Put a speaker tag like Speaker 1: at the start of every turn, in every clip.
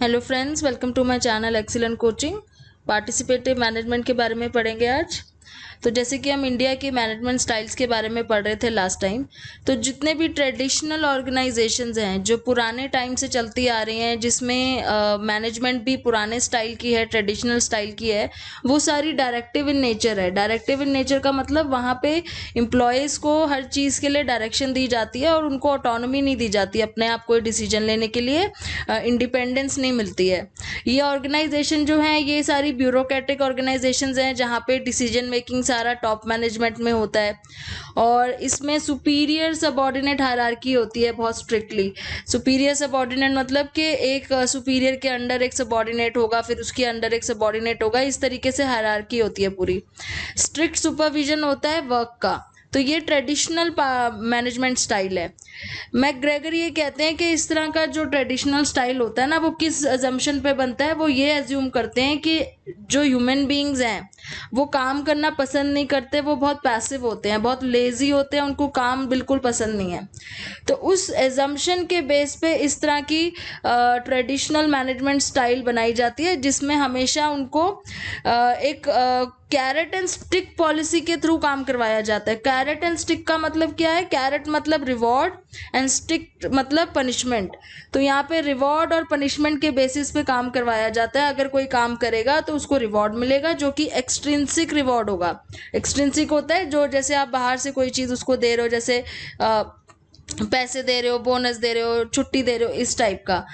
Speaker 1: Hello friends, welcome to my channel excellent coaching. Participative management के बारे में पढ़ेंगे आज। तो जैसे कि हम इंडिया के मैनेजमेंट स्टाइल्स के बारे में पढ़ रहे थे लास्ट टाइम, तो जितने भी ट्रेडिशनल ऑर्गेनाइजेशंस हैं जो पुराने टाइम से चलती आ रही हैं, जिसमें मैनेजमेंट भी पुराने स्टाइल की है, ट्रेडिशनल स्टाइल की है, वो सारी डायरेक्टिव इन नेचर है। डायरेक्टिव इन नेचर का मतलब वहाँ पे एम्प्लॉयज़ को हर चीज़ के लिए डायरेक्शन दी जाती है और उनको ऑटोनॉमी नहीं दी जाती, अपने आप कोई डिसीजन लेने के लिए इंडिपेंडेंस नहीं मिलती है। ये ऑर्गेनाइजेशन जो है, ये सारी ब्यूरोक्रेटिक ऑर्गेनाइजेशंस हैं जहाँ पे डिसीजन मेकिंग सारा टॉप मैनेजमेंट में होता है और इसमें सुपीरियर सबऑर्डिनेट हायरार्की होती है बहुत स्ट्रिक्टली। सुपीरियर सबऑर्डिनेट मतलब कि एक सुपीरियर के अंडर एक सबऑर्डिनेट होगा, फिर उसके अंडर एक सबऑर्डिनेट होगा, इस तरीके से हायरार्की होती है पूरी। स्ट्रिक्ट सुपरविजन होता है वर्क का। तो ये ट्रेडिशनल मैनेजमेंट स्टाइल है। मैकग्रेगर ये कहते हैं कि इस तरह का जो ट्रेडिशनल स्टाइल होता है ना, वो किस अजम्पशन पे बनता है, वो ये एज्यूम करते हैं कि जो ह्यूमन बीइंग्स हैं वो काम करना पसंद नहीं करते, वो बहुत पैसिव होते हैं, बहुत लेजी होते हैं, उनको काम बिल्कुल पसंद नहीं है। तो उस एजम्पशन के बेस पे इस तरह की ट्रेडिशनल मैनेजमेंट स्टाइल बनाई जाती है, जिसमें हमेशा उनको एक कैरेट एंड स्टिक पॉलिसी के थ्रू काम करवाया जाता है। कैरेट एंड स्टिक का मतलब क्या है? कैरेट मतलब रिवॉर्ड एंड स्टिक मतलब पनिशमेंट। तो यहाँ पे रिवॉर्ड और पनिशमेंट के बेसिस पे काम करवाया जाता है। अगर कोई काम करेगा तो उसको रिवॉर्ड मिलेगा, जो कि एक्सट्रिंसिक रिवॉर्ड होगा। एक्सट्रिंसिक होता है जो, जैसे आप बाहर से कोई चीज़ उसको दे रहे हो, जैसे पैसे दे रहे हो, बोनस दे रहे हो, छुट्टी दे रहे हो, इस टाइप का।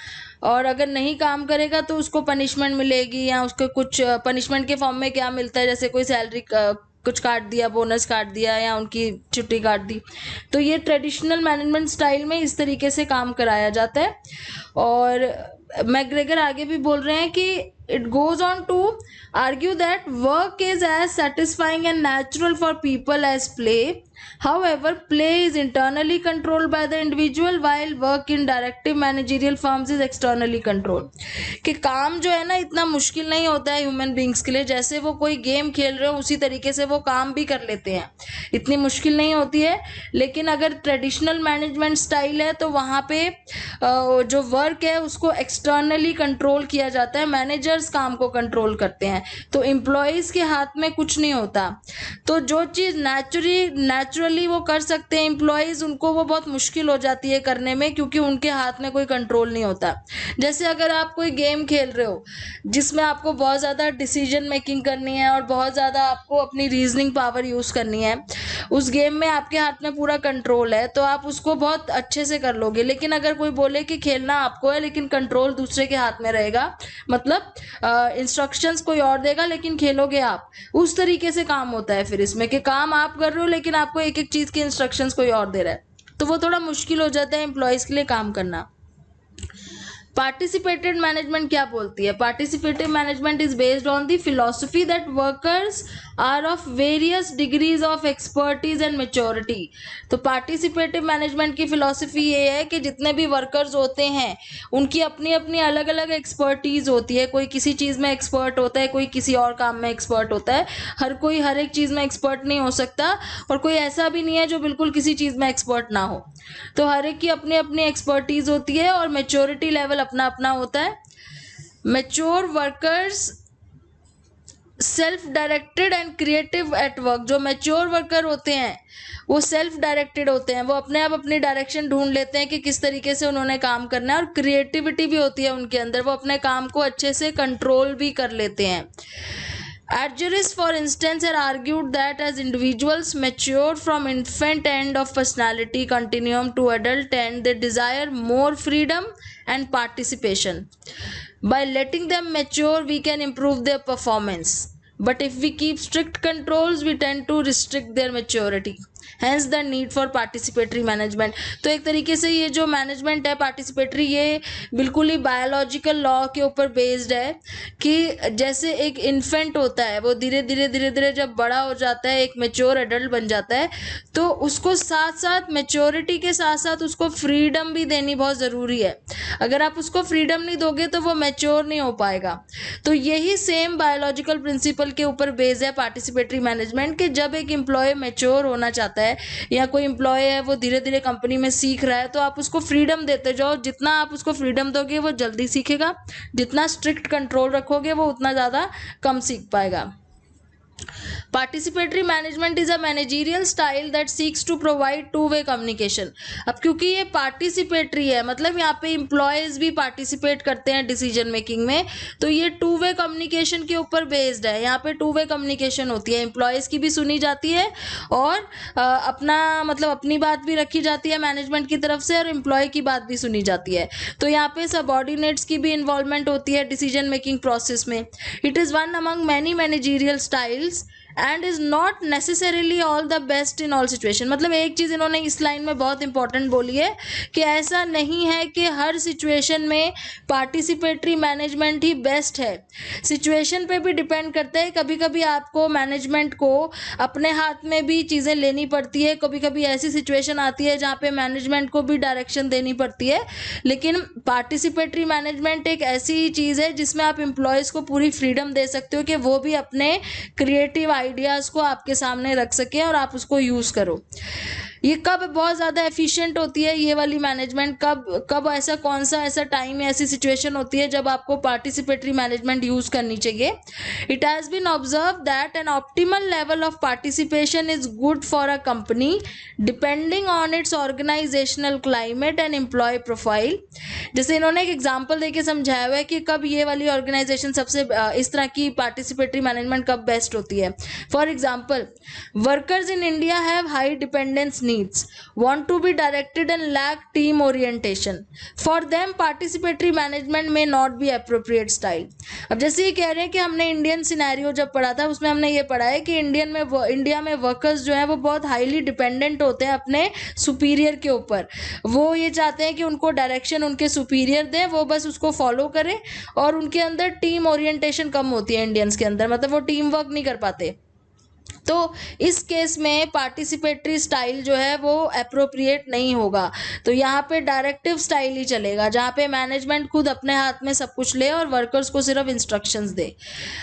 Speaker 1: और अगर नहीं काम करेगा तो उसको पनिशमेंट मिलेगी, या उसको कुछ पनिशमेंट के फॉर्म में क्या मिलता है, जैसे कोई सैलरी कुछ काट दिया, बोनस काट दिया, या उनकी छुट्टी काट दी। तो ये ट्रेडिशनल मैनेजमेंट स्टाइल में इस तरीके से काम कराया जाता है। और मैकग्रेगर आगे भी बोल रहे हैं कि it goes on to argue that work is as satisfying and natural for people as play. However, play is internally controlled by the individual, while work in directive managerial firms is externally controlled. कि काम जो है ना, इतना मुश्किल नहीं होता है ह्यूमन बींग्स के लिए। जैसे वो कोई गेम खेल रहे हो उसी तरीके से वो काम भी कर लेते हैं, इतनी मुश्किल नहीं होती है। लेकिन अगर ट्रेडिशनल मैनेजमेंट स्टाइल है तो वहाँ पे जो वर्क है उसको एक्सटर्नली कंट्रोल किया जाता है, मैनेजर्स काम को कंट्रोल करते हैं, तो एम्प्लॉयज़ के हाथ में कुछ नहीं होता। तो जो चीज़ नेचुरली वो कर सकते हैं एम्प्लॉयज़, उनको वो बहुत मुश्किल हो जाती है करने में, क्योंकि उनके हाथ में कोई कंट्रोल नहीं होता। जैसे अगर आप कोई गेम खेल रहे हो जिसमें आपको बहुत ज़्यादा डिसीजन मेकिंग करनी है और बहुत ज़्यादा आपको अपनी रीजनिंग पावर यूज़ करनी है, उस गेम में आपके हाथ में पूरा कंट्रोल है, तो आप उसको बहुत अच्छे से कर लोगे। लेकिन अगर कोई बोले कि खेलना आपको है लेकिन कंट्रोल दूसरे के हाथ में रहेगा, मतलब इंस्ट्रक्शंस कोई और देगा लेकिन खेलोगे आप, उस तरीके से काम होता है फिर इसमें, कि काम आप कर रहे हो लेकिन आपको एक एक चीज़ की इंस्ट्रक्शंस कोई और दे रहा है, तो वो थोड़ा मुश्किल हो जाता है एम्प्लॉयज़ के लिए काम करना। पार्टिसिपेटेड मैनेजमेंट क्या बोलती है? Participative management is based on the philosophy that workers are of various degrees of expertise and maturity. तो पार्टिसिपेटिव मैनेजमेंट की फिलॉसफी ये है कि जितने भी वर्कर्स होते हैं उनकी अपनी अपनी अलग अलग एक्सपर्टीज होती है। कोई किसी चीज़ में एक्सपर्ट होता है, कोई किसी और काम में एक्सपर्ट होता है। हर कोई हर एक चीज़ में एक्सपर्ट नहीं हो सकता, और कोई ऐसा भी नहीं है जो बिल्कुल किसी चीज़ में एक्सपर्ट ना हो। तो हर एक की अपनी अपनी एक्सपर्टीज होती है और मेच्योरिटी लेवल अपना अपना होता है। Mature workers self directed and creative at work. जो मेच्योर वर्कर होते हैं वो सेल्फ डायरेक्टेड होते हैं, वो अपने आप अपनी डायरेक्शन ढूंढ लेते हैं कि किस तरीके से उन्होंने काम करना है, और क्रिएटिविटी भी होती है उनके अंदर, वो अपने काम को अच्छे से कंट्रोल भी कर लेते हैं। Adjurists, for instance, have argued that as individuals mature from infant end of personality continuum to adult end, they desire more freedom and participation. By letting them mature, we can improve their performance. But if we keep strict controls, we tend to restrict their maturity. Hence the need for participatory management. तो एक तरीके से ये जो management है participatory, ये बिल्कुल ही biological law के ऊपर बेस्ड है कि जैसे एक इन्फेंट होता है, वो धीरे धीरे जब बड़ा हो जाता है, एक मेच्योर एडल्ट बन जाता है, तो उसको साथ साथ मेच्योरिटी के साथ साथ उसको फ्रीडम भी देनी बहुत ज़रूरी है। अगर आप उसको फ्रीडम नहीं दोगे तो वो मेच्योर नहीं हो पाएगा। तो यही सेम बायोलॉजिकल प्रिंसिपल के ऊपर बेस्ड है पार्टिसिपेटरी मैनेजमेंट, कि जब एक एम्प्लॉय मेच्योर होना चाहता आता है या कोई एम्प्लॉय है वो धीरे धीरे कंपनी में सीख रहा है, तो आप उसको फ्रीडम देते जाओ। जितना आप उसको फ्रीडम दोगे वो जल्दी सीखेगा, जितना स्ट्रिक्ट कंट्रोल रखोगे वो उतना ज़्यादा कम सीख पाएगा। Participatory management is a managerial style that seeks to provide two way communication. अब क्योंकि ये पार्टिसिपेटरी है, मतलब यहाँ पे एम्प्लॉयज भी पार्टिसिपेट करते हैं डिसीजन मेकिंग में, तो ये टू वे कम्युनिकेशन के ऊपर बेस्ड है। यहाँ पे टू वे कम्युनिकेशन होती है, एम्प्लॉयज की भी सुनी जाती है और अपना मतलब अपनी बात भी रखी जाती है मैनेजमेंट की तरफ से, और एम्प्लॉय की बात भी सुनी जाती है। तो यहाँ पे सबऑर्डिनेट्स की भी इन्वॉल्वमेंट होती है डिसीजन मेकिंग प्रोसेस में। It is one among many managerial styles and is not necessarily all the best in all situation. मतलब एक चीज़ इन्होंने इस लाइन में बहुत इंपॉर्टेंट बोली है कि ऐसा नहीं है कि हर सिचुएशन में पार्टिसिपेटरी मैनेजमेंट ही बेस्ट है, सिचुएशन पे भी डिपेंड करता है। कभी कभी आपको मैनेजमेंट को अपने हाथ में भी चीज़ें लेनी पड़ती है, कभी कभी ऐसी सिचुएशन आती है जहाँ पे मैनेजमेंट को भी डायरेक्शन देनी पड़ती है। लेकिन पार्टिसिपेटरी मैनेजमेंट एक ऐसी चीज़ है जिसमें आप एम्प्लॉयज़ को पूरी फ्रीडम दे सकते हो कि वो भी अपने क्रिएटिव आइडियाज़ को आपके सामने रख सकें और आप उसको यूज़ करो। ये कब बहुत ज़्यादा एफिशिएंट होती है ये वाली मैनेजमेंट, कब ऐसा कौन सा ऐसा टाइम या ऐसी सिचुएशन होती है जब आपको पार्टिसिपेटरी मैनेजमेंट यूज़ करनी चाहिए। It has been observe that an optimal level of participation is good for a company depending on its organisational climate and employee profile. जैसे इन्होंने एक एग्जाम्पल देके समझाया हुआ है कि कब ये वाली ऑर्गेनाइजेशन सबसे इस तरह की पार्टिसिपेटरी मैनेजमेंट कब बेस्ट होती है। For example, workers in India have high dependence needs, want to be directed and lack team orientation. For them, participatory management may not be appropriate style. अब जैसे ये कह रहे हैं कि हमने इंडियन सिनेरियो जब पढ़ा था उसमें हमने ये पढ़ा है कि इंडिया में वर्कर्स जो है वो बहुत हाईली डिपेंडेंट होते हैं अपने सुपीरियर के ऊपर। वो ये चाहते हैं कि उनको डायरेक्शन उनके सुपीरियर दें, वो बस उसको फॉलो करें, और उनके अंदर टीम ओरिएंटेशन कम होती है इंडियंस के अंदर, मतलब वो टीम वर्क नहीं कर पाते। तो इस केस में पार्टिसिपेटरी स्टाइल जो है वो अप्रोप्रिएट नहीं होगा। तो यहाँ पे डायरेक्टिव स्टाइल ही चलेगा जहाँ पे मैनेजमेंट खुद अपने हाथ में सब कुछ ले और वर्कर्स को सिर्फ instructions they.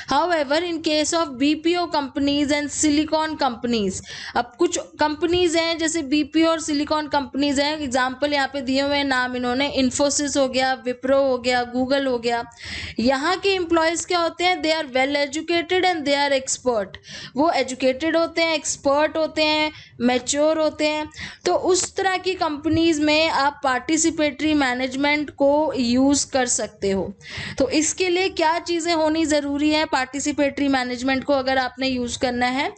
Speaker 1: However in case of BPO companies and silicon companies, अब कुछ कंपनीज हैं जैसे बीपीओ और सिलिकॉन कंपनीज हैं, एग्जाम्पल यहाँ पे दिए हुए नाम इन्होंने, इन्फोसिस हो गया, विप्रो हो गया, गूगल हो गया। यहाँ के एम्प्लॉयज़ क्या होते हैं, they are well educated and they are expert. वो एजुकेटेड होते हैं, एक्सपर्ट होते हैं, मैच्योर होते हैं। तो उस तरह की कंपनीज में आप पार्टिसिपेटरी मैनेजमेंट को यूज़ कर सकते हो। तो इसके लिए क्या चीज़ें होनी ज़रूरी है पार्टिसिपेटरी मैनेजमेंट को अगर आपने यूज़ करना है?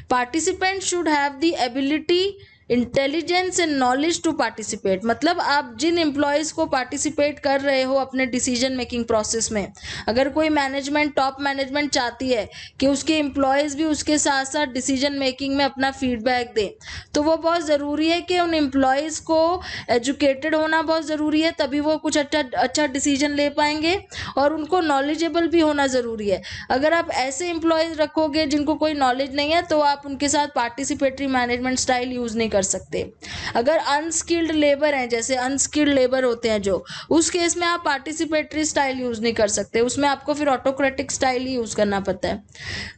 Speaker 1: Participant should have the ability, intelligence and knowledge to participate. मतलब आप जिन एम्प्लॉयज़ को पार्टिसिपेट कर रहे हो अपने डिसीजन मेकिंग प्रोसेस में, अगर कोई मैनेजमेंट टॉप मैनेजमेंट चाहती है कि उसके एम्प्लॉयज़ भी उसके साथ साथ डिसीजन मेकिंग में अपना फीडबैक दें, तो वो बहुत ज़रूरी है कि उन एम्प्लॉयज़ को एजुकेटेड होना बहुत ज़रूरी है, तभी वो कुछ अच्छा डिसीजन ले पाएंगे, और उनको नॉलेजेबल भी होना ज़रूरी है। अगर आप ऐसे एम्प्लॉयज़ रखोगे जिनको कोई नॉलेज नहीं है तो आप उनके साथ पार्टिसिपेटरी मैनेजमेंट स्टाइल यूज़ नहीं कर सकते। अगर अनस्किल्ड लेबर हैं, जैसे अनस्किल्ड लेबर होते हैं जो, उस केस में आप पार्टिसिपेटरी स्टाइल यूज़ नहीं कर सकते, उसमें आपको फिर ऑटोक्रेटिक स्टाइल ही यूज़ करना पड़ता है।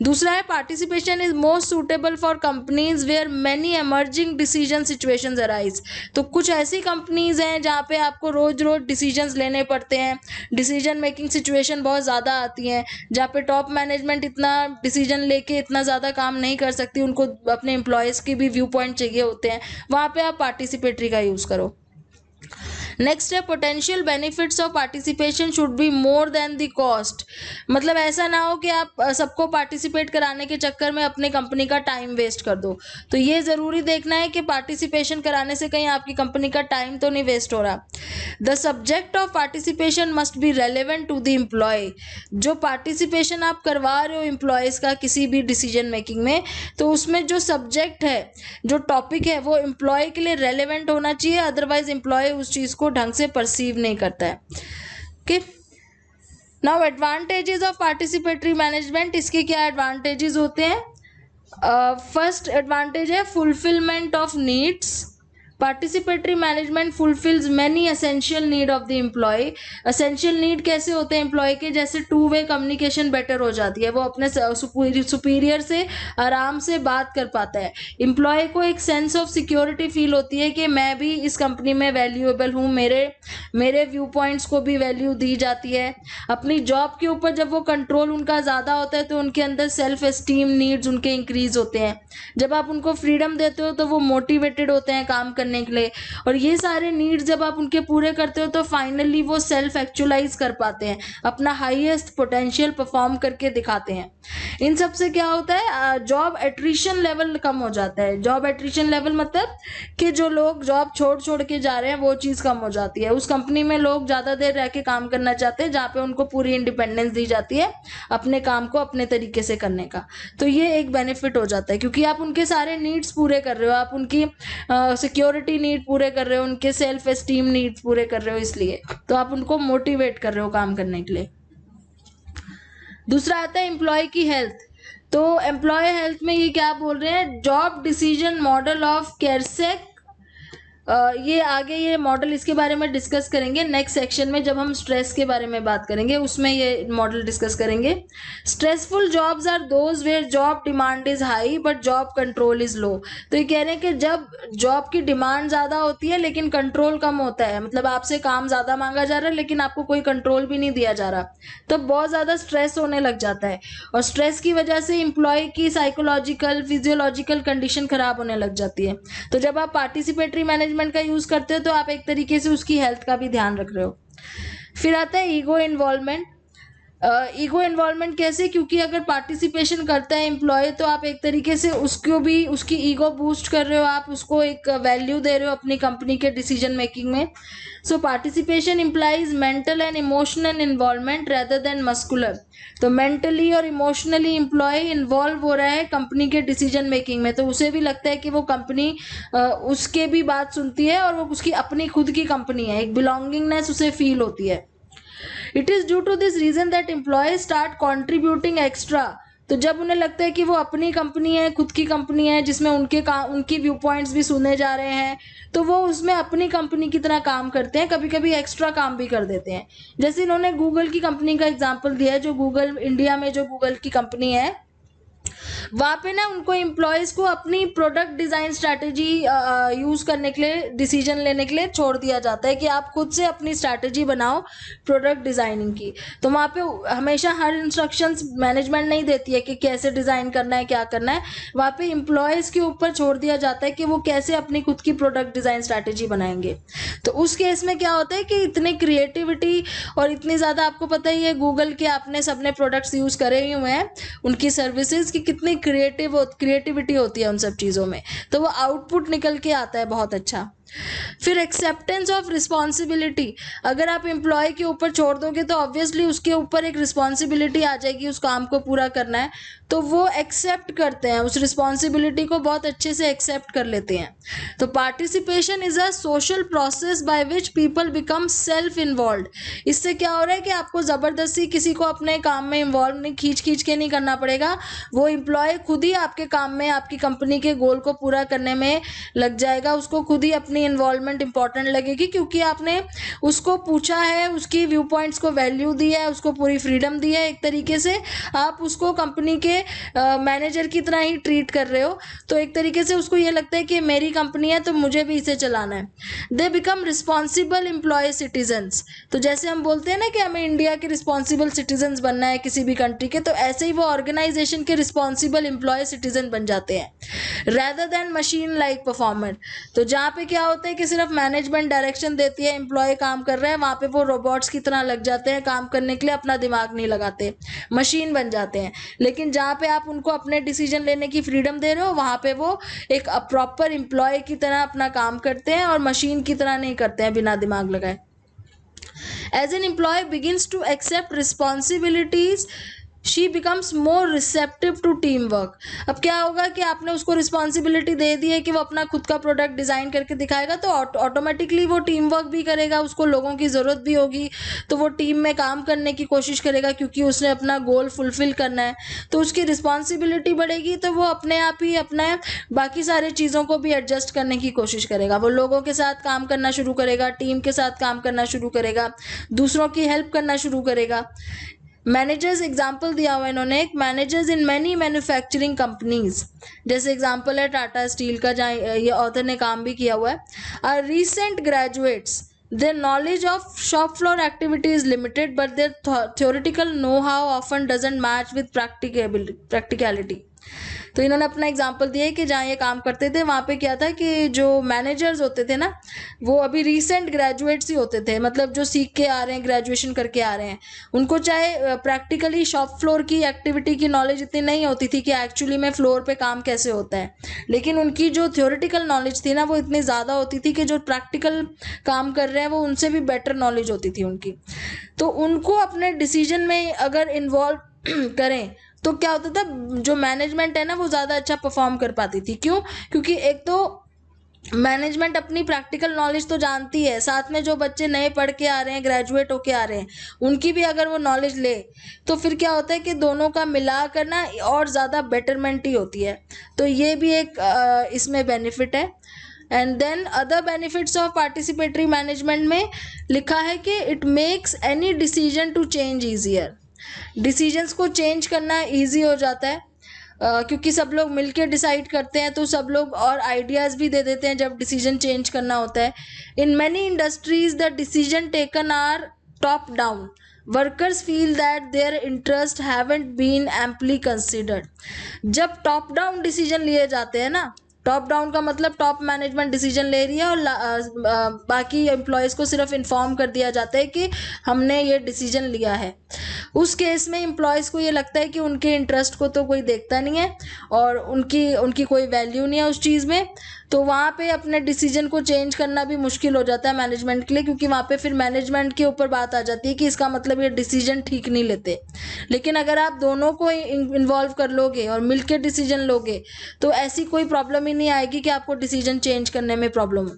Speaker 1: दूसरा है, participation is most suitable for companies where many emerging decision situations arise. तो कुछ ऐसी कंपनीज हैं जहाँ पे आपको रोज रोज डिसीजंस लेने पड़ते हैं, डिसीजन मेकिंग सिचुएशन बहुत ज़्यादा आती हैं, जहाँ पे टॉप मैनेजमेंट इतना डिसीजन लेके इतना ज़्यादा काम नहीं कर सकती, उनको अपने एम्प्लॉयज़ के भी व्यू पॉइंट चाहिए होते हैं, वहाँ पे आप पार्टिसिपेटरी का यूज़ करो। नेक्स्ट है, potential benefits of participation should be more than the cost. मतलब ऐसा ना हो कि आप सबको पार्टिसिपेट कराने के चक्कर में अपनी कंपनी का टाइम वेस्ट कर दो। तो ये ज़रूरी देखना है कि पार्टिसिपेशन कराने से कहीं आपकी कंपनी का टाइम तो नहीं वेस्ट हो रहा। The subject of participation must be relevant to the employee. जो पार्टिसिपेशन आप करवा रहे हो एम्प्लॉयज़ का किसी भी डिसीजन मेकिंग में, तो उसमें जो सब्जेक्ट है, जो टॉपिक है, वो एम्प्लॉय के लिए रेलेवेंट होना चाहिए, अदरवाइज एम्प्लॉय उस चीज़ को ढंग से परसीव नहीं करता है। Okay, now advantages of participatory management. इसके क्या एडवांटेजेस होते हैं? फर्स्ट एडवांटेज है fulfilment of needs. Participatory management fulfils many essential need of the employee. Essential need कैसे होते हैं एम्प्लॉय के, जैसे टू वे कम्युनिकेशन बेटर हो जाती है, वो अपने सुपीरियर से आराम से बात कर पाता है। एम्प्लॉय को एक सेंस ऑफ सिक्योरिटी फील होती है कि मैं भी इस कंपनी में वैल्यूएबल हूँ, मेरे व्यू पॉइंट्स को भी वैल्यू दी जाती है। अपनी जॉब के ऊपर जब वो कंट्रोल उनका ज़्यादा होता है तो उनके अंदर सेल्फ एस्टीम नीड्स उनके इंक्रीज होते हैं। जब आप उनको फ्रीडम देते हो तो वो मोटिवेटेड होते हैं काम करने के लिए, और ये सारे नीड्स जब आप उनके पूरे करते हो तो फाइनली वो सेल्फ एक्चुअलाइज कर पाते हैं, अपना हाईएस्ट पोटेंशियल परफॉर्म करके दिखाते हैं। इन सब से क्या होता है, जॉब एट्रिशन लेवल कम हो जाता है। जॉब एट्रिशन लेवल मतलब कि जो लोग जॉब छोड़ के जा रहे हैं वो चीज़ कम हो जाती है। उस कंपनी में लोग ज़्यादा देर रह के काम करना चाहते हैं जहाँ पे उनको पूरी इंडिपेंडेंस दी जाती है अपने काम को अपने तरीके से करने का। तो ये एक बेनिफिट हो जाता है क्योंकि आप उनके सारे नीड्स पूरे कर रहे हो, आप उनकी सिक्योरिटी नीड पूरे कर रहे हो, उनके सेल्फ एस्टीम नीड्स पूरे कर रहे हो, इसलिए तो आप उनको मोटिवेट कर रहे हो काम करने के लिए। दूसरा आता है एम्प्लॉय की हेल्थ। तो एम्प्लॉय हेल्थ में ये क्या बोल रहे हैं, जॉब डिसीजन मॉडल ऑफ केरसेक। ये आगे ये मॉडल इसके बारे में डिस्कस करेंगे नेक्स्ट सेक्शन में, जब हम स्ट्रेस के बारे में बात करेंगे उसमें ये मॉडल डिस्कस करेंगे। Stressful jobs are those where job demand is high but job control is low. तो ये कह रहे हैं कि जब जॉब की डिमांड ज़्यादा होती है लेकिन कंट्रोल कम होता है, मतलब आपसे काम ज़्यादा मांगा जा रहा है लेकिन आपको कोई कंट्रोल भी नहीं दिया जा रहा, तब बहुत ज़्यादा स्ट्रेस होने लग जाता है, और स्ट्रेस की वजह से एम्प्लॉय की साइकोलॉजिकल फिजियोलॉजिकल कंडीशन खराब होने लग जाती है। तो जब आप पार्टिसिपेटरी मैनेजमेंट का यूज करते हो तो आप एक तरीके से उसकी हेल्थ का भी ध्यान रख रहे हो। फिर आता है ईगो इन्वॉल्वमेंट। ईगो इन्वॉल्वमेंट कैसे, क्योंकि अगर पार्टिसिपेशन करता है एम्प्लॉय तो आप एक तरीके से उसको भी उसकी ईगो बूस्ट कर रहे हो, आप उसको एक वैल्यू दे रहे हो अपनी कंपनी के डिसीजन मेकिंग में। So participation implies mental and emotional involvement rather than muscular. तो मेंटली और इमोशनली एम्प्लॉय इन्वॉल्व हो रहा है कंपनी के डिसीजन मेकिंग में, तो उसे भी लगता है कि वो कंपनी उसके भी बात सुनती है और वो उसकी अपनी खुद की कंपनी है, एक बिलोंगिंगनेस उसे फील होती है। It is due to this reason that employees start contributing extra. तो जब उन्हें लगता है कि वो अपनी कंपनी है, खुद की कंपनी है जिसमें उनकी व्यू पॉइंट्स भी सुने जा रहे हैं, तो वो उसमें अपनी कंपनी की तरह काम करते हैं, कभी कभी एक्स्ट्रा काम भी कर देते हैं। जैसे इन्होंने गूगल की कंपनी का एग्जाम्पल दिया है, जो गूगल इंडिया में जो गूगल की कंपनी है वहाँ पे ना उनको एम्प्लॉयज़ को अपनी प्रोडक्ट डिज़ाइन स्ट्रैटेजी यूज़ करने के लिए, डिसीजन लेने के लिए छोड़ दिया जाता है कि आप खुद से अपनी स्ट्रैटेजी बनाओ प्रोडक्ट डिज़ाइनिंग की। तो वहाँ पे हमेशा हर इंस्ट्रक्शंस मैनेजमेंट नहीं देती है कि कैसे डिज़ाइन करना है, क्या करना है, वहाँ पे एम्प्लॉयज़ के ऊपर छोड़ दिया जाता है कि वो कैसे अपनी खुद की प्रोडक्ट डिज़ाइन स्ट्रैटेजी बनाएंगे। तो उस केस में क्या होता है कि इतनी क्रिएटिविटी और इतनी ज़्यादा, आपको पता ही है गूगल के आपने सबने प्रोडक्ट्स यूज़ करे ही हुए हैं, उनकी सर्विसेज की कितनी क्रिएटिविटी होती है उन सब चीज़ों में, तो वो आउटपुट निकल के आता है बहुत अच्छा। फिर एक्सेप्टेंस ऑफ रिस्पॉन्सिबिलिटी। अगर आप एम्प्लॉय के ऊपर छोड़ दोगे तो ऑब्वियसली उसके ऊपर एक रिस्पॉन्सिबिलिटी आ जाएगी, उस काम को पूरा करना है, तो वो एक्सेप्ट करते हैं, उस रिस्पॉन्सिबिलिटी को बहुत अच्छे से एक्सेप्ट कर लेते हैं। तो participation is a social process by which people become self involve. इससे क्या हो रहा है कि आपको ज़बरदस्ती किसी को अपने काम में इन्वॉल्व नहीं, खींच के नहीं करना पड़ेगा, वो एम्प्लॉय खुद ही आपके काम में, आपकी कंपनी के गोल को पूरा करने में लग जाएगा, उसको खुद ही अपनी इन्वॉल्वमेंट इंपॉर्टेंट लगेगी क्योंकि आपने उसको पूछा है, उसकी व्यू पॉइंट्स को वैल्यू दी है, उसको पूरी फ्रीडम दी है, एक तरीके से आप उसको कंपनी के मैनेजर की तरह ही ट्रीट कर रहे हो। तो एक तरीके से उसको ये लगता है कि मेरी कंपनी है तो मुझे भी इसे चलाना है। They become responsible employee citizens. तो जैसे हम बोलते हैं ना कि हमें इंडिया के रिस्पॉन्सिबल सिटीजन्स बनना है किसी भी कंट्री के, तो ऐसे ही वो ऑर्गेनाइजेशन के रिस्पॉन्सिबल एम्प्लॉय सिटीजन बन जाते हैं rather than machine like performer. तो जहाँ पे क्या होता है कि सिर्फ मैनेजमेंट डायरेक्शन देती है, एम्प्लॉय काम कर रहे हैं, वहाँ पे वो रोबोट्स की तरह लग जाते हैं काम करने के लिए, अपना दिमाग नहीं लगाते, मशीन बन जाते हैं। लेकिन जहाँ पे आप उनको अपने डिसीजन लेने की फ्रीडम दे रहे हो वहाँ पे वो एक प्रॉपर एम्प्लॉय की तरह अपना काम करते हैं और मशीन की तरह नहीं करते हैं बिना दिमाग लगाए। As an employee begins to accept responsibilities, she becomes more receptive to team work. अब क्या होगा कि आपने उसको रिस्पॉन्सिबिलिटी दे दी है कि वो अपना खुद का प्रोडक्ट डिज़ाइन करके दिखाएगा, तो ऑटोमेटिकली वो टीम वर्क भी करेगा, उसको लोगों की ज़रूरत भी होगी, तो वो टीम में काम करने की कोशिश करेगा क्योंकि उसने अपना गोल फुलफिल करना है, तो उसकी रिस्पॉन्सिबिलिटी बढ़ेगी, तो वो अपने आप ही अपना बाकी सारी चीज़ों को भी एडजस्ट करने की कोशिश करेगा। वो लोगों के साथ काम करना शुरू करेगा, टीम के साथ काम करना शुरू करेगा, दूसरों की हेल्प करना शुरू करेगा। मैनेजर्स एग्जाम्पल दिया हुआ इन्होंने, एक managers in many manufacturing companies, जैसे एग्जाम्पल है टाटा स्टील का, जहाँ ये ऑथर ने काम भी किया हुआ है। Are recent graduates, their knowledge of shop floor activity is limited, but their theoretical know-how often doesn't match with practicality। तो इन्होंने अपना एग्जाम्पल दिया है कि जहाँ ये काम करते थे वहाँ पे क्या था कि जो मैनेजर्स होते थे ना, वो अभी रिसेंट ग्रेजुएट्स ही होते थे, मतलब जो सीख के आ रहे हैं, ग्रेजुएशन करके आ रहे हैं, उनको चाहे प्रैक्टिकली शॉप फ्लोर की एक्टिविटी की नॉलेज इतनी नहीं होती थी कि एक्चुअली में फ्लोर पे काम कैसे होता है, लेकिन उनकी जो थ्योरेटिकल नॉलेज थी ना वो इतनी ज़्यादा होती थी कि जो प्रैक्टिकल काम कर रहे हैं वो उनसे भी बेटर नॉलेज होती थी उनकी। तो उनको अपने डिसीजन में अगर इन्वॉल्व करें तो क्या होता था, जो मैनेजमेंट है ना वो ज़्यादा अच्छा परफॉर्म कर पाती थी। क्यों? क्योंकि एक तो मैनेजमेंट अपनी प्रैक्टिकल नॉलेज तो जानती है, साथ में जो बच्चे नए पढ़ के आ रहे हैं, ग्रेजुएट होके आ रहे हैं, उनकी भी अगर वो नॉलेज ले तो फिर क्या होता है कि दोनों का मिला कर ना और ज़्यादा बेटरमेंट ही होती है। तो ये भी एक इसमें बेनिफिट है। And then other benefits of participatory management में लिखा है कि it makes any decision to change easier. Decisions को चेंज करना ईजी हो जाता है क्योंकि सब लोग मिलके डिसाइड करते हैं, तो सब लोग और आइडियाज़ भी दे देते हैं जब डिसीजन चेंज करना होता है। In many industries the decision taken are top down, workers feel that their interest haven't been amply considered. जब टॉप डाउन डिसीजन लिए जाते हैं ना, टॉप डाउन का मतलब टॉप मैनेजमेंट डिसीजन ले रही है और बाकी एम्प्लॉयज़ को सिर्फ इन्फॉर्म कर दिया जाता है कि हमने ये डिसीजन लिया है। उस केस में एम्प्लॉयज़ को ये लगता है कि उनके इंटरेस्ट को तो कोई देखता नहीं है और उनकी कोई वैल्यू नहीं है उस चीज़ में, तो वहाँ पे अपने डिसीजन को चेंज करना भी मुश्किल हो जाता है मैनेजमेंट के लिए, क्योंकि वहाँ पे फिर मैनेजमेंट के ऊपर बात आ जाती है कि इसका मतलब ये डिसीजन ठीक नहीं लेते। लेकिन अगर आप दोनों को इन्वॉल्व कर लोगे और मिलकर डिसीजन लोगे तो ऐसी कोई प्रॉब्लम ही नहीं आएगी कि आपको डिसीजन चेंज करने में प्रॉब्लम हो।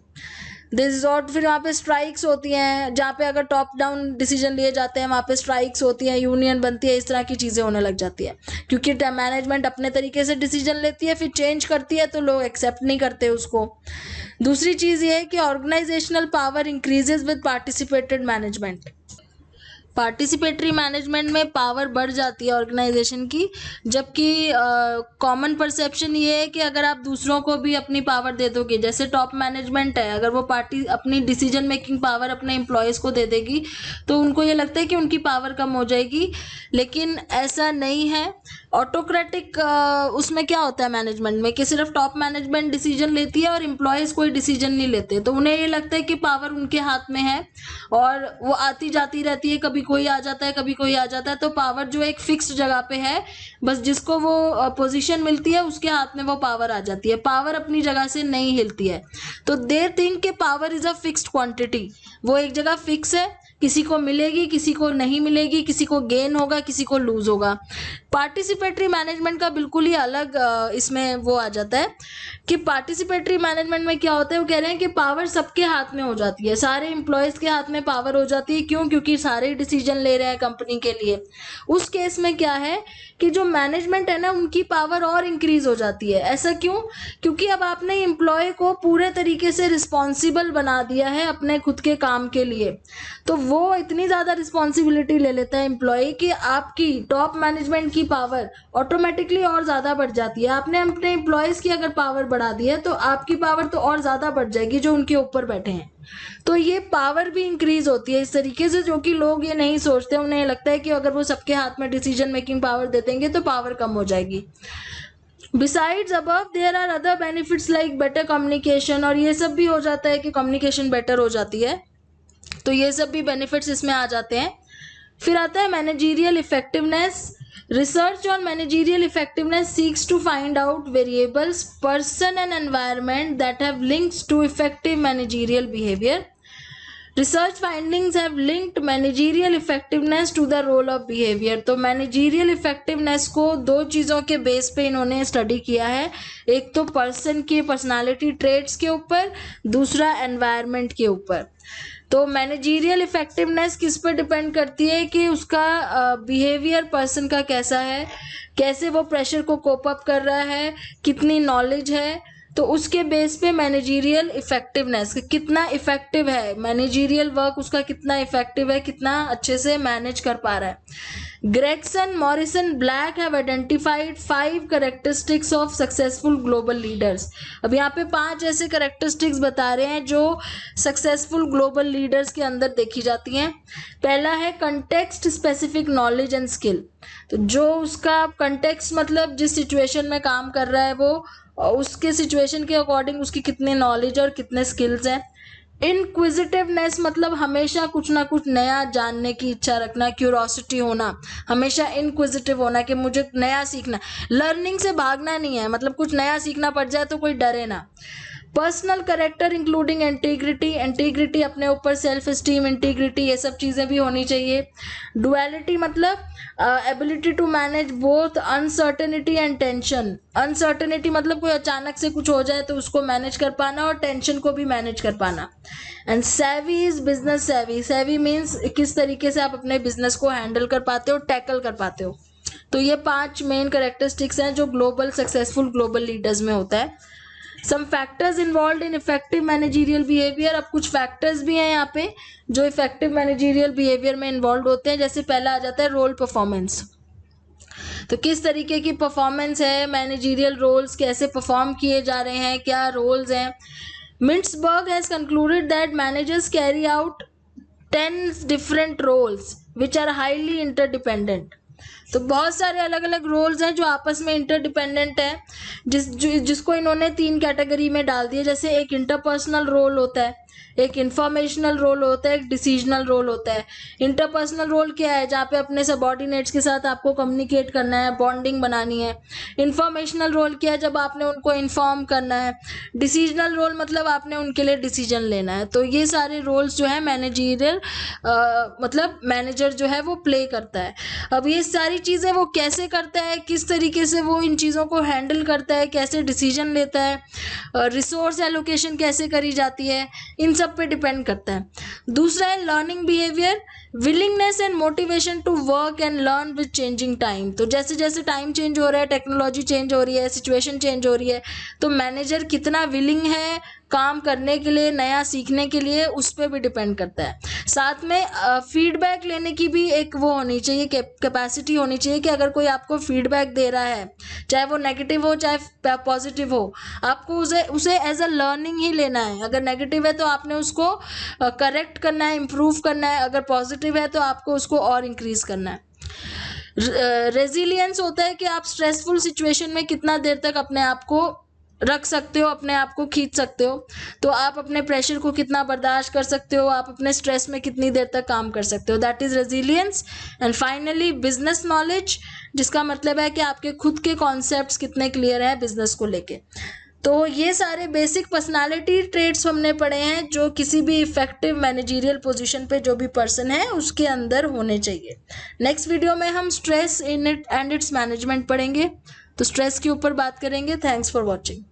Speaker 1: दिस और फिर वहाँ पे स्ट्राइक्स होती हैं, जहाँ पे अगर टॉप डाउन डिसीजन लिए जाते हैं वहाँ पे स्ट्राइक्स होती हैं, यूनियन बनती है, इस तरह की चीज़ें होने लग जाती है, क्योंकि मैनेजमेंट अपने तरीके से डिसीजन लेती है, फिर चेंज करती है तो लोग एक्सेप्ट नहीं करते उसको। दूसरी चीज़ ये है कि organisational power increases with participated management. Participatory management में पावर बढ़ जाती है ऑर्गेनाइजेशन की, जबकि कॉमन परसेप्शन ये है कि अगर आप दूसरों को भी अपनी पावर दे दोगे, जैसे टॉप मैनेजमेंट है, अगर वो पार्टी अपनी डिसीजन मेकिंग पावर अपने एम्प्लॉयज़ को दे देगी तो उनको ये लगता है कि उनकी पावर कम हो जाएगी, लेकिन ऐसा नहीं है। ऑटोक्रेटिक उसमें क्या होता है मैनेजमेंट में कि सिर्फ टॉप मैनेजमेंट डिसीजन लेती है और एम्प्लॉयज़ कोई डिसीजन नहीं लेते, तो उन्हें ये लगता है कि पावर उनके हाथ में है और वो आती जाती रहती है, कभी कोई आ जाता है कभी कोई आ जाता है, तो पावर जो एक फिक्स्ड जगह पे है, बस जिसको वो पोजीशन मिलती है उसके हाथ में वो पावर आ जाती है, पावर अपनी जगह से नहीं हिलती है। तो दे थिंक कि power is a fixed quantity, वो एक जगह फिक्स है, किसी को मिलेगी किसी को नहीं मिलेगी, किसी को गेन होगा किसी को लूज होगा। पार्टिसिपेटरी मैनेजमेंट का बिल्कुल ही अलग इसमें वो आ जाता है कि पार्टिसिपेटरी मैनेजमेंट में क्या होता है, वो कह रहे हैं कि पावर सबके हाथ में हो जाती है, सारे एम्प्लॉयज़ के हाथ में पावर हो जाती है। क्यों? क्योंकि सारे डिसीजन ले रहे हैं कंपनी के लिए। उस केस में क्या है कि जो मैनेजमेंट है ना उनकी पावर और इंक्रीज हो जाती है। ऐसा क्यों? क्योंकि अब आपने एम्प्लॉय को पूरे तरीके से रिस्पॉन्सिबल बना दिया है अपने खुद के काम के लिए, तो वो इतनी ज़्यादा रिस्पॉन्सिबिलिटी ले लेता है एम्प्लॉय कि आपकी टॉप मैनेजमेंट की पावर ऑटोमेटिकली और ज़्यादा बढ़ जाती है। आपने अपने एम्प्लॉयज़ की अगर पावर बढ़ा दी है तो आपकी पावर तो और ज़्यादा बढ़ जाएगी जो उनके ऊपर बैठे हैं, तो ये पावर भी इंक्रीज होती है इस तरीके से, जो कि लोग ये नहीं सोचते। उन्हें लगता है कि अगर वो सबके हाथ में डिसीजन मेकिंग पावर दे देंगे तो पावर कम हो जाएगी। Besides above there are other benefits like better communication, और ये सब भी हो जाता है कि कम्युनिकेशन बेटर हो जाती है, तो ये सब भी बेनिफिट्स इसमें आ जाते हैं। फिर आता है managerial effectiveness. Research on managerial effectiveness seeks to find out variables, person and environment that have links to effective managerial behaviour. Research findings have linked managerial effectiveness to the role of behaviour. तो managerial effectiveness को दो चीज़ों के base पे इन्होंने study किया है, एक तो पर्सन के पर्सनालिटी ट्रेट्स के ऊपर, दूसरा एनवायरनमेंट के ऊपर। तो मैनेजरियल इफेक्टिवनेस किस पर डिपेंड करती है कि उसका बिहेवियर पर्सन का कैसा है, कैसे वो प्रेशर को कोप अप कर रहा है, कितनी नॉलेज है, तो उसके बेस पे मैनेजरियल इफेक्टिवनेस कितना इफेक्टिव है, मैनेजरियल वर्क उसका कितना इफेक्टिव है, कितना अच्छे से मैनेज कर पा रहा है। Gregson, Morrison, black have identified 5 characteristics of successful global leaders. अब यहाँ पे 5 ऐसे कैरेक्टरिस्टिक्स बता रहे हैं जो सक्सेसफुल ग्लोबल लीडर्स के अंदर देखी जाती हैं। पहला है context specific knowledge and skill. तो जो उसका कंटेक्स्ट मतलब जिस सिचुएशन में काम कर रहा है वो उसके सिचुएशन के अकॉर्डिंग उसकी कितनी नॉलेज और कितने स्किल्स हैं। इनक्विजिटिवनेस मतलब हमेशा कुछ ना कुछ नया जानने की इच्छा रखना, क्यूरोसिटी होना, हमेशा इनक्विजिटिव होना कि मुझे नया सीखना, लर्निंग से भागना नहीं है, मतलब कुछ नया सीखना पड़ जाए तो कोई डरे ना। Personal character including integrity, integrity अपने ऊपर, सेल्फ एस्टीम, इंटीग्रिटी, ये सब चीज़ें भी होनी चाहिए। डुअलिटी मतलब ability to manage both uncertainty and tension. Uncertainty मतलब कोई अचानक से कुछ हो जाए तो उसको मैनेज कर पाना, और टेंशन को भी मैनेज कर पाना। एंड सेवी इज बिजनेस सेवी। सेवी मीन्स किस तरीके से आप अपने बिजनेस को हैंडल कर पाते हो, टैकल कर पाते हो। तो ये 5 मेन कैरेक्टरिस्टिक्स हैं जो ग्लोबल सक्सेसफुल ग्लोबल लीडर्स में होता है। Some factors involve in effective managerial behaviour. अब कुछ फैक्टर्स भी हैं यहाँ पे जो इफेक्टिव मैनेजरियल बिहेवियर में इन्वॉल्व होते हैं। जैसे पहला आ जाता है रोल परफॉर्मेंस। तो किस तरीके की परफॉर्मेंस है, मैनेजरियल रोल्स कैसे परफॉर्म किए जा रहे हैं, क्या रोल्स हैं। Mintzberg has concluded that managers carry out 10 different roles which are highly interdependent. तो बहुत सारे अलग अलग रोल्स हैं जो आपस में इंटरडिपेंडेंट है, जिसको इन्होंने 3 कैटेगरी में डाल दिया। जैसे एक इंटरपर्सनल रोल होता है, एक इंफॉर्मेशनल रोल होता है, एक डिसीजनल रोल होता है। इंटरपर्सनल रोल क्या है, जहाँ पे अपने सबऑर्डिनेट्स के साथ आपको कम्युनिकेट करना है, बॉन्डिंग बनानी है। इंफॉर्मेशनल रोल क्या है, जब आपने उनको इन्फॉर्म करना है। डिसीजनल रोल मतलब आपने उनके लिए डिसीजन लेना है। तो ये सारे रोल्स जो है मैनेजरियल मतलब मैनेजर जो है वो प्ले करता है। अब ये सारी चीज़ें वो कैसे करता है, किस तरीके से वो इन चीज़ों को हैंडल करता है, कैसे डिसीजन लेता है, रिसोर्स एलोकेशन कैसे करी जाती है, इन सब पे डिपेंड करता है। दूसरा है learning behaviour, willingness and motivation to work and learn with changing time. तो जैसे जैसे टाइम चेंज हो रहा है, टेक्नोलॉजी चेंज हो रही है, सिचुएशन चेंज हो रही है, तो मैनेजर कितना विलिंग है काम करने के लिए, नया सीखने के लिए, उस पर भी डिपेंड करता है। साथ में फीडबैक लेने की भी एक वो होनी चाहिए, कैपेसिटी होनी चाहिए कि अगर कोई आपको फीडबैक दे रहा है, चाहे वो नेगेटिव हो चाहे पॉजिटिव हो, आपको उसे एज अ लर्निंग ही लेना है। अगर नेगेटिव है तो आपने उसको करेक्ट करना है, इम्प्रूव करना है। अगर पॉजिटिव है तो आपको उसको और इंक्रीज करना है। रेजिलियंस होता है कि आप स्ट्रेसफुल सिचुएशन में कितना देर तक अपने आप को रख सकते हो, अपने आप को खींच सकते हो। तो आप अपने प्रेशर को कितना बर्दाश्त कर सकते हो, आप अपने स्ट्रेस में कितनी देर तक काम कर सकते हो, that is resilience. And finally business knowledge, जिसका मतलब है कि आपके खुद के कॉन्सेप्ट्स कितने क्लियर हैं बिजनेस को लेके। तो ये सारे बेसिक पर्सनालिटी ट्रेट्स हमने पढ़े हैं जो किसी भी इफेक्टिव मैनेजरियल पोजीशन पे जो भी पर्सन है उसके अंदर होने चाहिए। नेक्स्ट वीडियो में हम stress in it and it's management पढ़ेंगे, तो स्ट्रेस के ऊपर बात करेंगे। Thanks for watching.